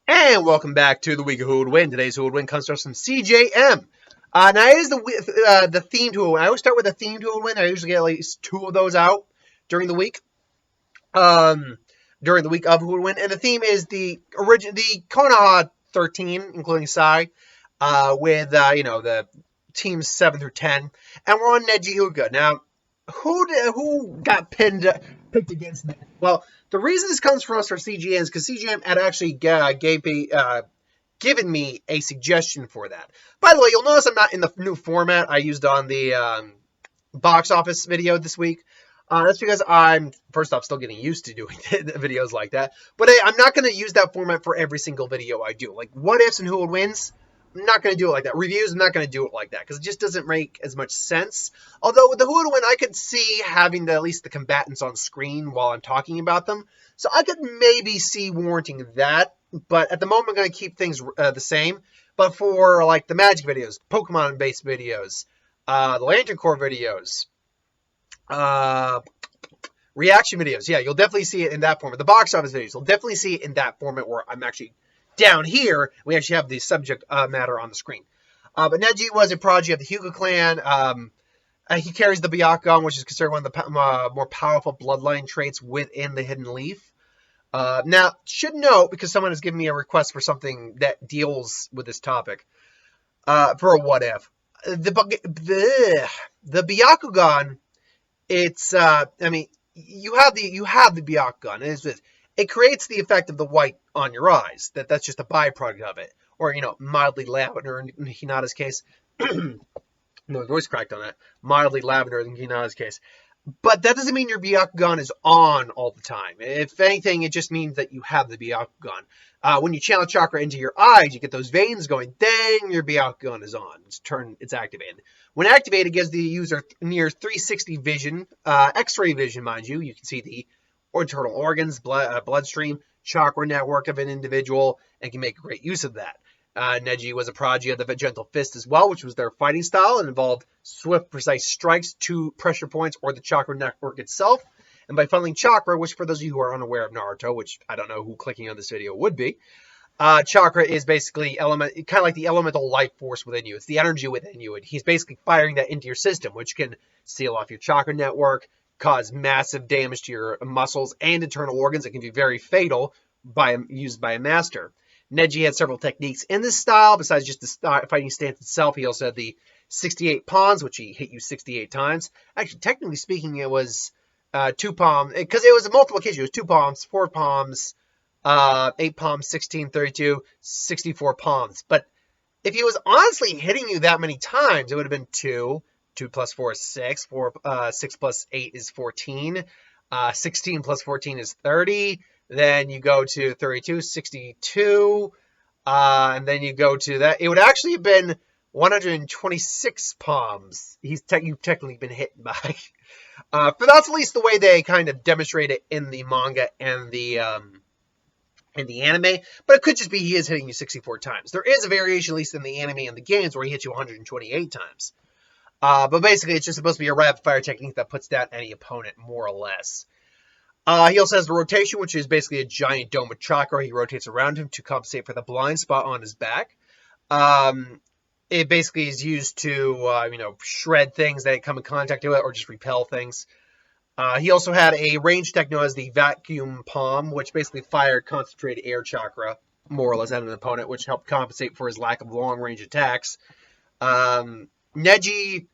And welcome back to the week of Who Would Win. Today's Who Would Win comes to us from CJM. Now it is the themed Who Would Win. I always start with a themed Who Would Win. I usually get at least two of those out during the week. During the week of Who Would Win, and the theme is the Konoha 13, including Sai, with the teams 7 through 10, and we're on Neji Hyuga. Now, who got picked against that? Well, the reason this comes from us for CGM is because CGM had actually given me a suggestion for that. By the way, you'll notice I'm not in the new format I used on the box office video this week. That's because I'm, first off, still getting used to doing videos like that. But hey, I'm not going to use that format for every single video I do. Like, what ifs and who would wins, I'm not going to do it like that. Reviews, I'm not going to do it like that because it just doesn't make as much sense. Although with the who would win, I could see having at least the combatants on screen while I'm talking about them. So I could maybe see warranting that. But at the moment, I'm going to keep things the same. But for like the Magic videos, Pokemon-based videos, the Lantern Corps videos, reaction videos, yeah, you'll definitely see it in that format. The box office videos, you'll definitely see it in that format where I'm actually down here. We actually have the subject matter on the screen. But Neji was a prodigy of the Hyuga clan. He carries the Byakugan, which is considered one of the more powerful bloodline traits within the Hidden Leaf. Now, should note, because someone has given me a request for something that deals with this topic, for a what if. The Byakugan, it's, you have the Byakugan. It creates the effect of the white on your eyes. That's just a byproduct of it. Or, mildly lavender in Hinata's case. No, voice cracked on that. Mildly lavender in Hinata's case. But that doesn't mean your Byakugan is on all the time. If anything, it just means that you have the Byakugan. When you channel chakra into your eyes, you get those veins going, then your Byakugan is on. It's activated. When activated, it gives the user near 360 vision, X-ray vision, mind you. You can see the internal organs, bloodstream, chakra network of an individual, and can make great use of that. Neji was a prodigy of the Gentle Fist as well, which was their fighting style and involved swift, precise strikes to pressure points or the chakra network itself. And by funneling chakra, which for those of you who are unaware of Naruto, which I don't know who clicking on this video would be, chakra is basically kind of like the elemental life force within you. It's the energy within you, and he's basically firing that into your system, which can seal off your chakra network, cause massive damage to your muscles and internal organs. It can be very fatal used by a master. Neji had several techniques in this style. Besides just the fighting stance itself, he also had the 68 palms, which he hit you 68 times. Actually, technically speaking, it was 2 palms, because it was a multiple occasion. It was 2 palms, 4 palms, 8 palms, 16, 32, 64 palms. But if he was honestly hitting you that many times, it would have been 2. 2 plus 4 is 6. 6 plus 8 is 14. 16 plus 14 is 30. Then you go to 32, 62, and then you go to that. It would actually have been 126 palms. You've technically been hit by. But that's at least the way they kind of demonstrate it in the manga and the anime. But it could just be he is hitting you 64 times. There is a variation, at least in the anime and the games, where he hits you 128 times. But basically, it's just supposed to be a rapid fire technique that puts down any opponent, more or less. He also has the rotation, which is basically a giant dome of chakra. He rotates around him to compensate for the blind spot on his back. It basically is used to, shred things that come in contact with it or just repel things. He also had a range tech known as the vacuum palm, which basically fired concentrated air chakra, more or less, at an opponent, which helped compensate for his lack of long-range attacks. Neji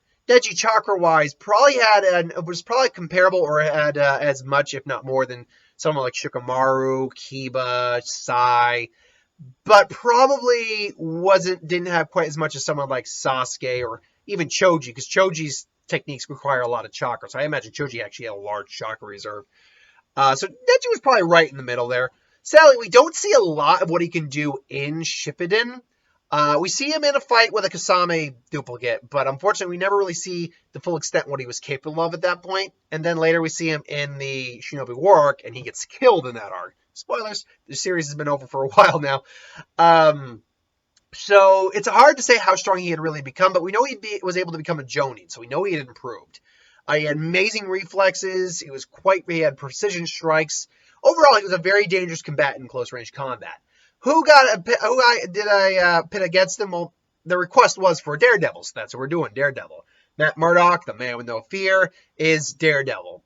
chakra-wise, was probably comparable or had as much, if not more, than someone like Shikamaru, Kiba, Sai, but probably didn't have quite as much as someone like Sasuke or even Choji, because Choji's techniques require a lot of chakra, so I imagine Choji actually had a large chakra reserve. So Neji was probably right in the middle there. Sadly, we don't see a lot of what he can do in Shippuden. We see him in a fight with a Kasame duplicate, but unfortunately we never really see the full extent what he was capable of at that point. And then later we see him in the Shinobi War arc, and he gets killed in that arc. Spoilers, the series has been over for a while now. So it's hard to say how strong he had really become, but we know he was able to become a Jonin, so we know he had improved. He had amazing reflexes, he had precision strikes. Overall, he was a very dangerous combatant in close-range combat. who did I pit against him? Well, the request was for Daredevil, so that's what we're doing, Daredevil. Matt Murdock, the man with no fear, is Daredevil.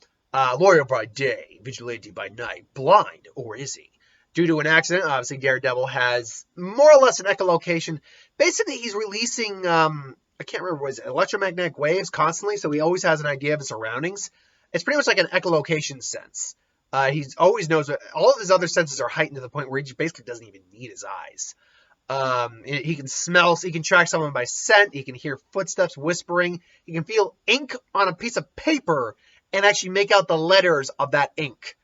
Lawyer by day, vigilante by night, blind, or is he? Due to an accident, obviously Daredevil has more or less an echolocation. Basically, he's releasing, I can't remember what it is, electromagnetic waves constantly, so he always has an idea of his surroundings. It's pretty much like an echolocation sense. He always knows all of his other senses are heightened to the point where he basically doesn't even need his eyes. He can smell, he can track someone by scent, he can hear footsteps whispering, he can feel ink on a piece of paper and actually make out the letters of that ink.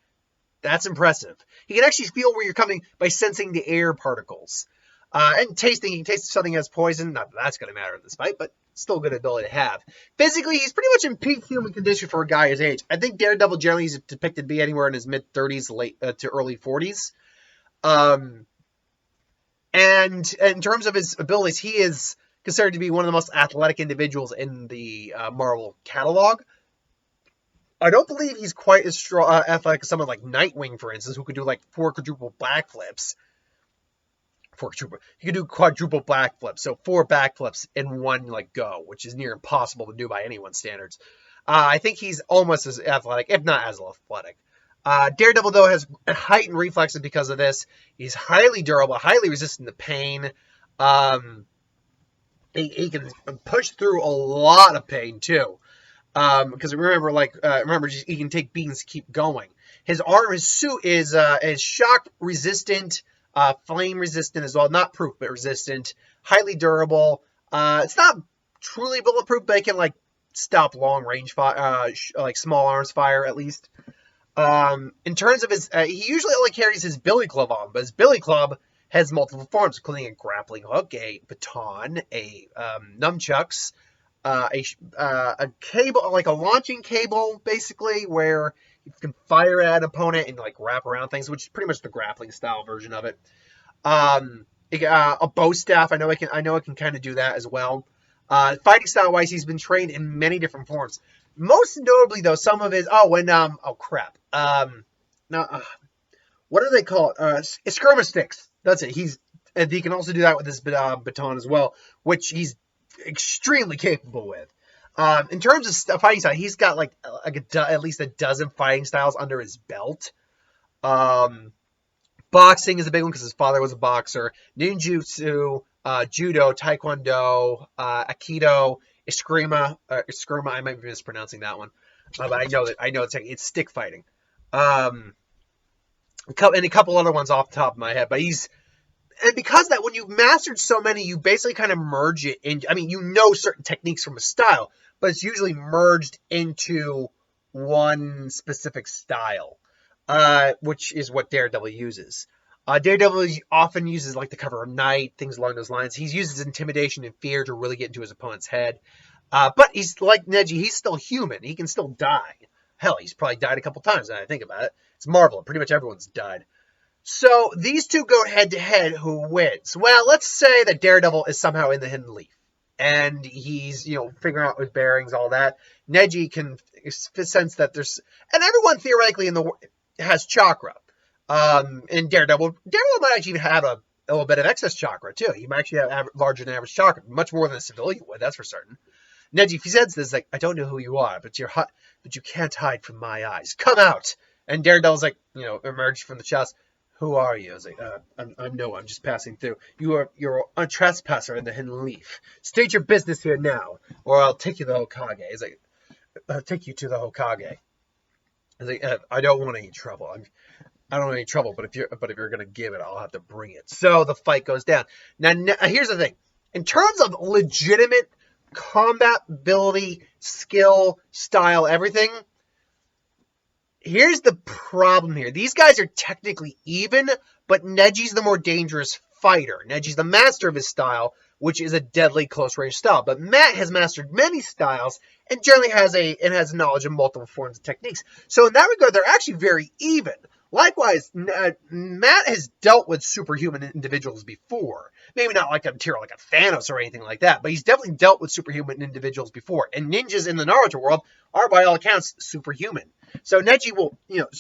That's impressive. He can actually feel where you're coming by sensing the air particles. And tasting, he can taste if something has poison. Not that that's going to matter in this fight, but still a good ability to have. Physically, he's pretty much in peak human condition for a guy his age. I think Daredevil generally is depicted to be anywhere in his mid-30s, late to early 40s. And in terms of his abilities, he is considered to be one of the most athletic individuals in the Marvel catalog. I don't believe he's quite as strong, athletic as someone like Nightwing, for instance, who could do like 4 quadruple backflips. He could do quadruple backflips, so 4 backflips in one like go, which is near impossible to do by anyone's standards. I think he's almost as athletic, if not as athletic. Daredevil, though, has heightened reflexes because of this. He's highly durable, highly resistant to pain. He can push through a lot of pain, too. Because remember, he can take beatings to keep going. His suit is shock resistant, flame resistant as well. Not proof, but resistant. Highly durable. It's not truly bulletproof, but it can like stop long range fire, like small arms fire at least. In terms of his, he usually only carries his billy club on, but his billy club has multiple forms, including a grappling hook, a baton, nunchucks. A cable, like a launching cable, basically, where you can fire at an opponent and like wrap around things, which is pretty much the grappling style version of it. A bow staff, I know it can kind of do that as well. Fighting style wise, he's been trained in many different forms. Most notably, though, some of his what are they called? Skirmish sticks. That's it. He can also do that with his baton as well, which he's extremely capable with. In terms of fighting style, he's got at least a dozen fighting styles under his belt. Boxing is a big one because his father was a boxer. Ninjutsu, Judo, Taekwondo, Aikido, Eskrima. I might be mispronouncing that one, but I know it's stick fighting. And a couple other ones off the top of my head, but and because that, when you've mastered so many, you basically kind of merge it in. I mean, you know certain techniques from a style, but it's usually merged into one specific style, which is what Daredevil uses. Daredevil often uses like the cover of night, things along those lines. He uses intimidation and fear to really get into his opponent's head. But he's like Neji, he's still human. He can still die. Hell, he's probably died a couple times now I think about it. It's Marvel. Pretty much everyone's died. So these two go head-to-head. Who wins? Well, let's say that Daredevil is somehow in the Hidden Leaf. And he's, figuring out his bearings, all that. Neji can sense that there's... And everyone theoretically has chakra. And Daredevil might actually even have a little bit of excess chakra, too. He might actually have larger than average chakra. Much more than a civilian would, that's for certain. Neji, if he says this, like, I don't know who you are, but you can't hide from my eyes. Come out! And Daredevil's emerged from the chest. Who are you? I was like, I'm just passing through. You're a trespasser in the Hidden Leaf. State your business here now, or I'll take you to the Hokage. He's like, I'll take you to the Hokage. I was like, I don't want any trouble. I don't want any trouble, but if you're gonna give it, I'll have to bring it. So the fight goes down. Now here's the thing. In terms of legitimate combat ability, skill, style, everything. Here's the problem here. These guys are technically even, but Neji's the more dangerous fighter. Neji's the master of his style, which is a deadly close-range style. But Matt has mastered many styles and generally has knowledge of multiple forms of techniques. So in that regard, they're actually very even. Likewise, Matt has dealt with superhuman individuals before. Maybe not like a material like a Thanos or anything like that, but he's definitely dealt with superhuman individuals before. And ninjas in the Naruto world are, by all accounts, superhuman. So Neji will,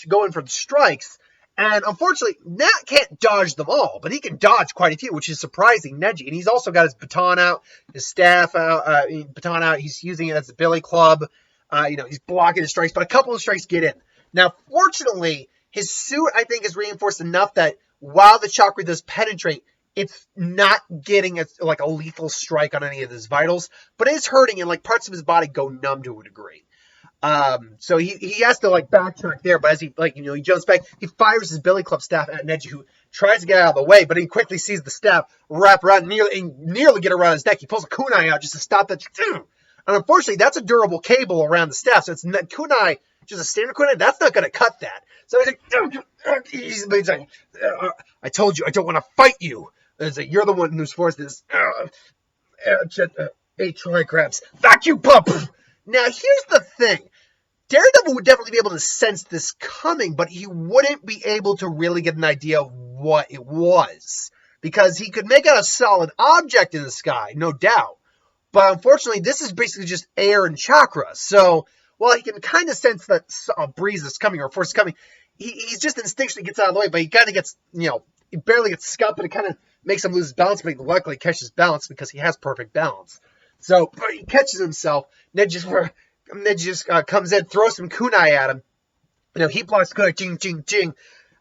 go in for the strikes, And unfortunately, Nat can't dodge them all, but he can dodge quite a few, which is surprising Neji. And he's also got his baton out, his staff out, baton out. He's using it as a billy club. He's blocking his strikes, but a couple of strikes get in. Now, fortunately, his suit, I think, is reinforced enough that while the chakra does penetrate, it's not getting a lethal strike on any of his vitals, but it is hurting, and like parts of his body go numb to a degree. So he has to backtrack there, but as he jumps back, he fires his billy club staff at Neji, who tries to get out of the way, but he quickly sees the staff wrap around nearly get around his neck. He pulls a kunai out just to stop that. And unfortunately, that's a durable cable around the staff, so it's not kunai, just a standard kunai. That's not going to cut that. So he's like, I told you I don't want to fight you. It's like, you're the one who's forced this. 8 trigrams. Vacuum pump. Now, here's the thing. DareDevil would definitely be able to sense this coming, but he wouldn't be able to really get an idea of what it was. Because he could make out a solid object in the sky, no doubt. But unfortunately, this is basically just air and chakra. So, while he can kind of sense that a breeze is coming or a force is coming, he's just instinctually gets out of the way, but he kind of gets, he barely gets scuffed, but it kind of makes him lose his balance, but he luckily catches balance because he has perfect balance. So, but he catches himself. Neji just comes in, throws some kunai at him. He blocks kunai, ching, ching, ching.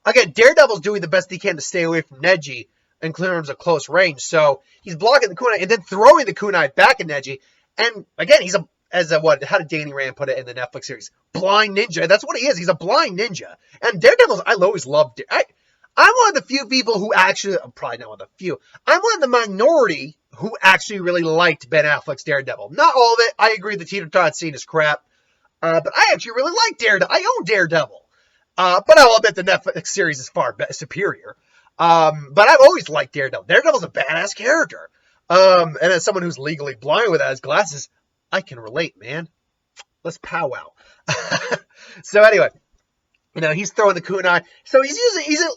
Again, DareDevil's doing the best he can to stay away from Neji in terms of close range. So, he's blocking the kunai and then throwing the kunai back at Neji. And again, he's how did Danny Rand put it in the Netflix series? Blind ninja. That's what he is. He's a blind ninja. And DareDevil's, I always loved it. I'm one of the few people who actually, probably not one of the few, I'm one of the minority who actually really liked Ben Affleck's Daredevil. Not all of it. I agree the Teeter Todd scene is crap. But I actually really like Daredevil. I own Daredevil. But I'll admit the Netflix series is far superior. But I've always liked Daredevil. Daredevil's a badass character. And as someone who's legally blind without his glasses, I can relate, man. Let's powwow. So anyway, he's throwing the kunai. So he's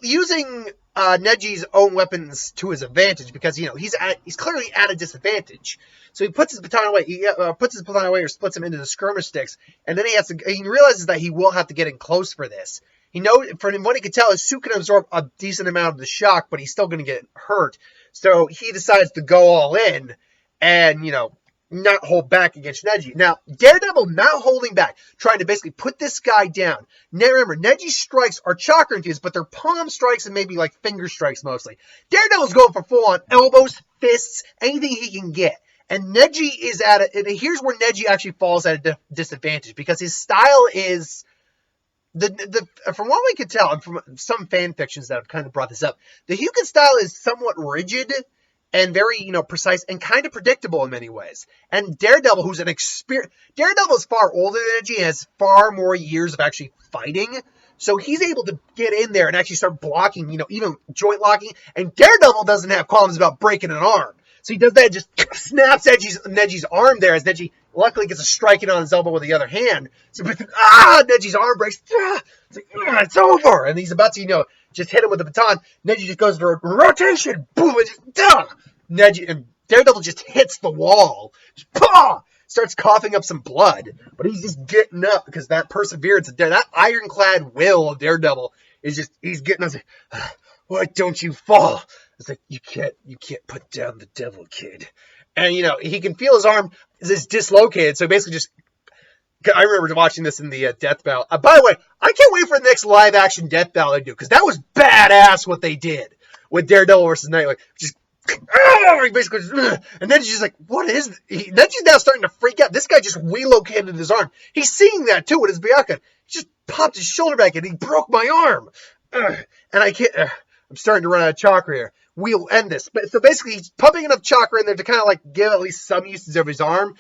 using Neji's own weapons to his advantage because he's clearly at a disadvantage. So he puts his baton away. He puts his baton away or splits him into the skirmish sticks, and then he realizes that he will have to get in close for this. He knows from what he can tell, his suit can absorb a decent amount of the shock, but he's still going to get hurt. So he decides to go all in and not hold back against Neji. Now, Daredevil not holding back, trying to basically put this guy down. Now, remember, Neji's strikes are chakra infused, but they're palm strikes and maybe finger strikes mostly. Daredevil's going for full-on elbows, fists, anything he can get. And Neji is and here's where Neji actually falls at a disadvantage, because his style is, from what we could tell, and from some fan fictions that have kind of brought this up, the Hyuga style is somewhat rigid, and very, precise and kind of predictable in many ways. And Daredevil, who's Daredevil is far older than Neji and has far more years of actually fighting. So he's able to get in there and actually start blocking, even joint locking. And Daredevil doesn't have qualms about breaking an arm. So he does that, just snaps Neji's arm there as Neji luckily gets a strike in on his elbow with the other hand. So Neji's arm breaks. It's like, it's over. And he's about to, just hit him with the baton. Neji just goes for a rotation. Boom. Neji and Daredevil just hits the wall. Just, starts coughing up some blood. But he's just getting up because that perseverance, that ironclad will of Daredevil is just, he's getting up. Why don't you fall? It's like, you can't put down the devil, kid. And, he can feel his arm is dislocated. So basically just, I remember watching this in the Death Battle. By the way, I can't wait for the next live action Death Battle they do, because that was badass what they did with Daredevil versus Nightwing. Just, basically, and then he's just like, what is this? Then she's now starting to freak out. This guy just relocated his arm. He's seeing that too with his Byakugan. He just popped his shoulder back and he broke my arm. And I can't, I'm starting to run out of chakra here. We'll end this. So basically, he's pumping enough chakra in there to kind of give at least some usage of his arm.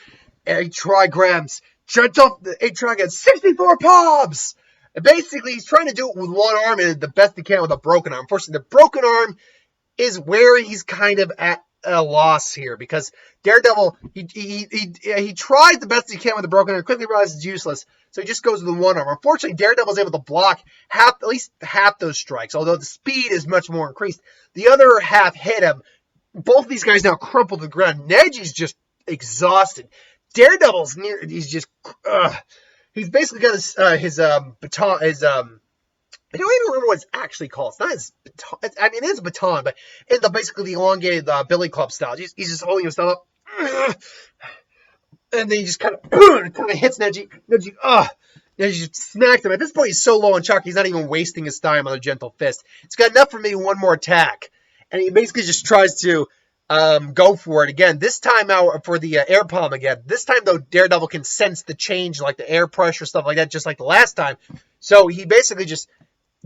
8 trigrams. The 8 trigrams. 64 palms! And basically, he's trying to do it with one arm and the best he can with a broken arm. Unfortunately, the broken arm is where he's kind of at a loss here, because Daredevil, he tries the best he can with the broken arm, quickly realizes it's useless, so he just goes with the one arm. Unfortunately, Daredevil's able to block at least half those strikes, although the speed is much more increased. The other half hit him. Both of these guys now crumple to the ground. Neji's just exhausted. Daredevil's he's just, he's basically got his baton, I don't even remember what it's actually called. It's not his baton. I mean, it is a baton, but in basically the elongated Billy Club style. He's just holding himself up. And then he just kind of hits Neji. Neji just smacks him. At this point, he's so low on chakra, he's not even wasting his time on a gentle fist. It's got enough for maybe one more attack. And he basically just tries to go for it again. This time out for the air palm again. This time, though, Daredevil can sense the change, like the air pressure, stuff like that, just like the last time. So he basically just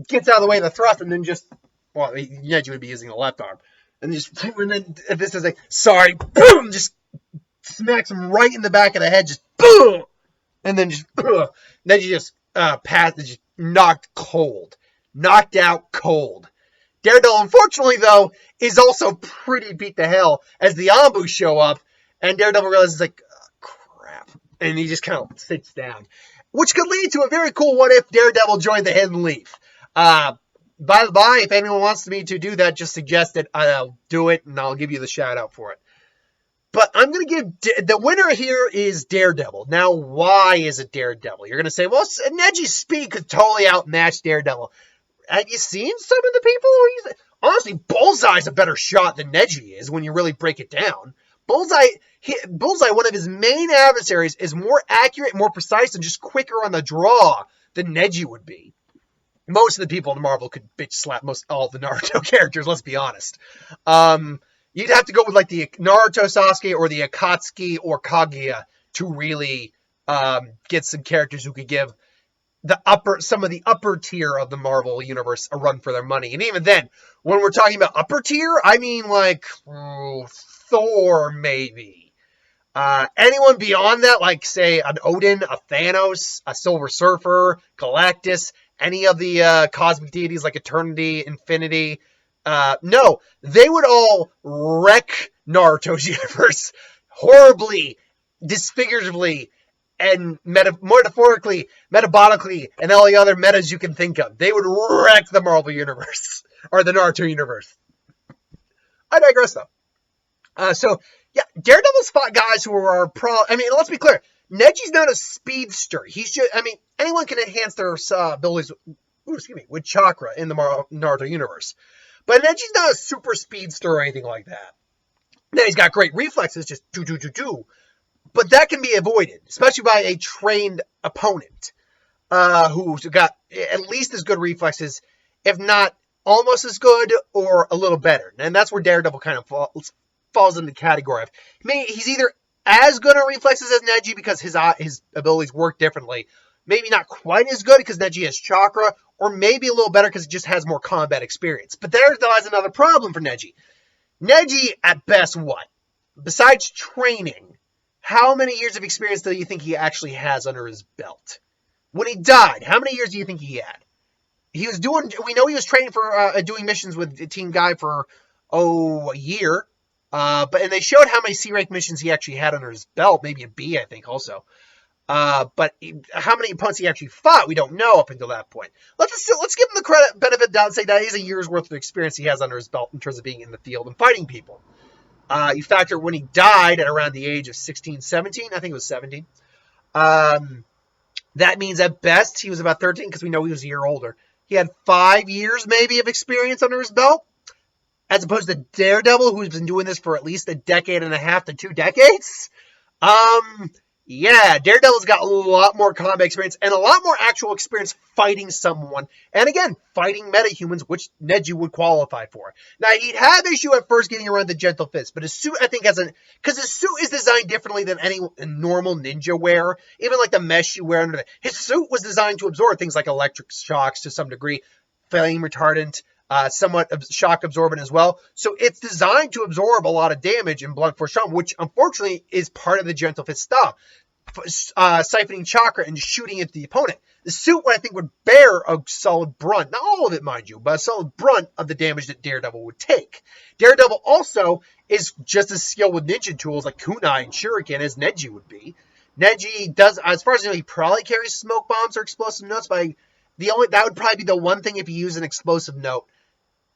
gets out of the way of the thrust and then just, well, Neji would be using the left arm. And then this is like, sorry, boom, just smacks him right in the back of the head, just boom, and then just Neji just just knocked out cold. Daredevil, unfortunately though, is also pretty beat to hell as the Ambu show up, and Daredevil realizes like, oh, crap, and he just kind of sits down, which could lead to a very cool what if Daredevil joined the Hidden Leaf. By the by, if anyone wants me to do that, just suggest it. I'll do it, and I'll give you the shout out for it. But I'm going to give the winner here is Daredevil. Now, why is it Daredevil? You're going to say, well, Neji's speed could totally outmatch Daredevil. Have you seen some of the people? Honestly, Bullseye's a better shot than Neji is when you really break it down. Bullseye, one of his main adversaries, is more accurate, more precise, and just quicker on the draw than Neji would be. Most of the people in Marvel could bitch slap most all the Naruto characters, let's be honest. You'd have to go with like the Naruto Sasuke or the Akatsuki or Kaguya to really get some characters who could give some of the upper tier of the Marvel universe a run for their money. And even then, when we're talking about upper tier, I mean like Thor maybe. Anyone beyond that, like say an Odin, a Thanos, a Silver Surfer, Galactus, any of the cosmic deities like Eternity, Infinity. No, they would all wreck Naruto's universe horribly, disfiguratively, and metaphorically, metabolically, and all the other metas you can think of. They would wreck the Marvel universe, or the Naruto universe. I digress, though. So, yeah, Daredevil's fought guys who are let's be clear. Neji's not a speedster. He's just, anyone can enhance their abilities with chakra in the Naruto universe. But Neji's not a super speedster or anything like that. Now, he's got great reflexes, just do. But that can be avoided, especially by a trained opponent who's got at least as good reflexes, if not almost as good or a little better. And that's where Daredevil kind of falls in the category of, he's either as good at reflexes as Neji because his abilities work differently, maybe not quite as good because Neji has chakra, or maybe a little better because he just has more combat experience. But there lies another problem for Neji. Neji, at best, what? Besides training, how many years of experience do you think he actually has under his belt? When he died, how many years do you think he had? We know he was training for doing missions with Team Guy for, a year. And they showed how many C-rank missions he actually had under his belt, maybe a B, I think, also. But how many opponents he actually fought, we don't know up until that point. Let's give him the benefit down and say that is a year's worth of experience he has under his belt in terms of being in the field and fighting people. You factor when he died at around the age of 16, 17, I think it was 17. That means at best he was about 13 because we know he was a year older. He had 5 years maybe of experience under his belt, as opposed to Daredevil, who's been doing this for at least a decade and a half to 2 decades. Yeah, Daredevil's got a lot more combat experience and a lot more actual experience fighting someone. And again, fighting metahumans, which Neji would qualify for. Now, he'd have issue at first getting around the gentle fist, but his suit, I think, because his suit is designed differently than any normal ninja wear. Even like the mesh you wear under his suit was designed to absorb things like electric shocks to some degree, flame retardant, somewhat shock absorbent as well. So it's designed to absorb a lot of damage in blunt force trauma, which unfortunately is part of the gentle fist style. Siphoning chakra and shooting at the opponent. The suit, I think, would bear a solid brunt, not all of it, mind you, but a solid brunt of the damage that Daredevil would take. Daredevil also is just as skilled with ninja tools like kunai and shuriken as Neji would be. Neji does, as far as I know, he probably carries smoke bombs or explosive notes, but that would probably be the one thing if he used an explosive note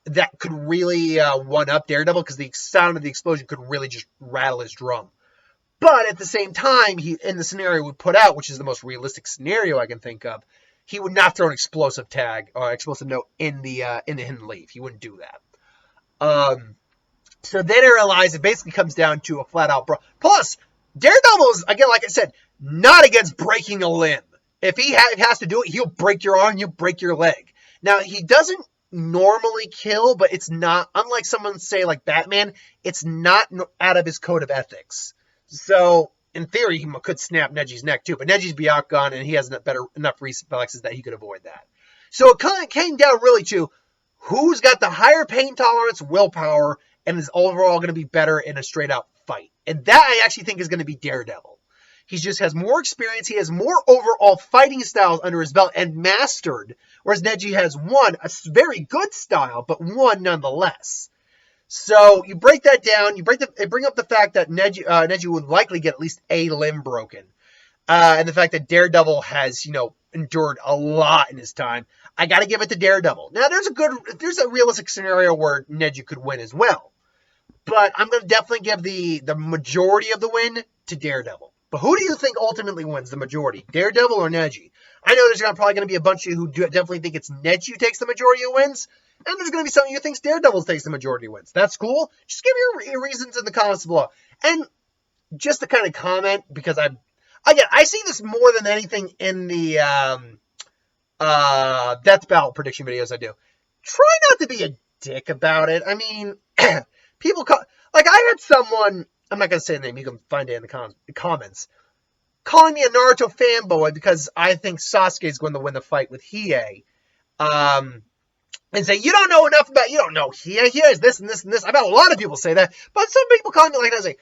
that could really one-up Daredevil, because the sound of the explosion could really just rattle his drum. But at the same time, in the scenario we put out, which is the most realistic scenario I can think of, he would not throw an explosive tag or explosive note in the hidden leave. He wouldn't do that. So then I realize it basically comes down to a flat out brawl. Plus, Daredevil is, again, like I said, not against breaking a limb. If he has to do it, he'll break your arm, he'll break your leg. Now, he doesn't normally kill, but it's not, unlike someone say like Batman, it's not out of his code of ethics. So, in theory, he could snap Neji's neck too, but Neji's Byakugan, and he has enough reflexes that he could avoid that. So it kind of came down really to who's got the higher pain tolerance, willpower, and is overall going to be better in a straight-out fight. And that I actually think is going to be Daredevil. He just has more experience. He has more overall fighting styles under his belt and mastered, whereas Neji has one, a very good style, but one nonetheless. So you break that down. You bring up the fact that Neji would likely get at least a limb broken. And the fact that Daredevil has, endured a lot in his time. I got to give it to Daredevil. Now, there's a realistic scenario where Neji could win as well. But I'm going to definitely give the majority of the win to Daredevil. But who do you think ultimately wins the majority, Daredevil or Neji? I know there's probably going to be a bunch of you who definitely think it's Neji who takes the majority of wins. And there's going to be some of you who thinks Daredevil takes the majority of wins. That's cool. Just give your reasons in the comments below. And just to kind of comment, because I see this more than anything in the Death Battle prediction videos I do. Try not to be a dick about it. I mean, people I had someone, I'm not going to say the name, you can find it in the comments, calling me a Naruto fanboy because I think Sasuke is going to win the fight with Hiei. And say, you don't know enough about, you don't know Hiei. Hiei is this and this and this. I've had a lot of people say that. But some people call me like that and say,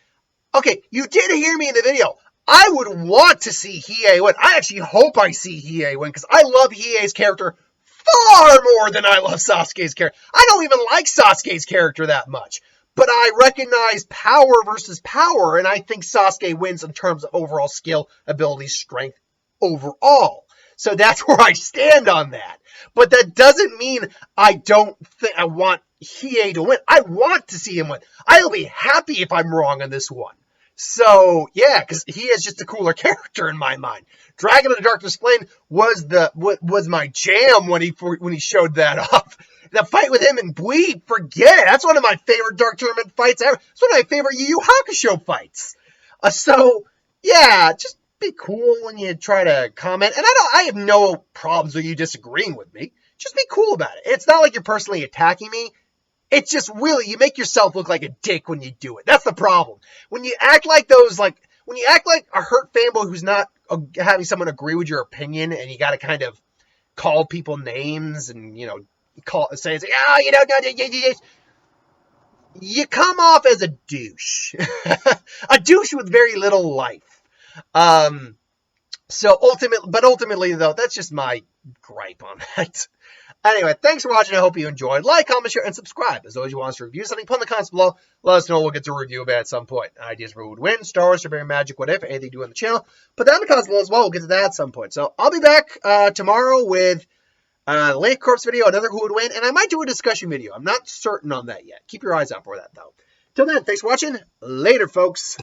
okay, you did hear me in the video. I would want to see Hiei win. I actually hope I see Hiei win because I love Hiei's character far more than I love Sasuke's character. I don't even like Sasuke's character that much. But I recognize power versus power, and I think Sasuke wins in terms of overall skill, ability, strength, overall. So that's where I stand on that. But that doesn't mean I don't think I want Hiei to win. I want to see him win. I'll be happy if I'm wrong on this one. So, yeah, because he is just a cooler character in my mind. Dragon of the Darkness Flame was my jam when he showed that off. The fight with him and Bui, forget it. That's one of my favorite Dark Tournament fights ever. It's one of my favorite Yu Yu Hakusho fights. So, yeah, just be cool when you try to comment. And I have no problems with you disagreeing with me. Just be cool about it. It's not like you're personally attacking me. It's just really, you make yourself look like a dick when you do it. That's the problem. When you act like when you act like a hurt fanboy who's not having someone agree with your opinion, and you got to kind of call people names and, say, you come off as a douche. A douche with very little life. Ultimately, though, that's just my gripe on that. Anyway, thanks for watching. I hope you enjoyed. Like, comment, share, and subscribe. As always, you want us to review something, put in the comments below. Let us know. We'll get to review it at some point. Ideas for who would win, Star Wars, Super Magic, whatever, anything you do on the channel. Put that in the comments below as well. We'll get to that at some point. So I'll be back tomorrow with the Lake Corpse video, another who would win, and I might do a discussion video. I'm not certain on that yet. Keep your eyes out for that, though. Till then, thanks for watching. Later, folks.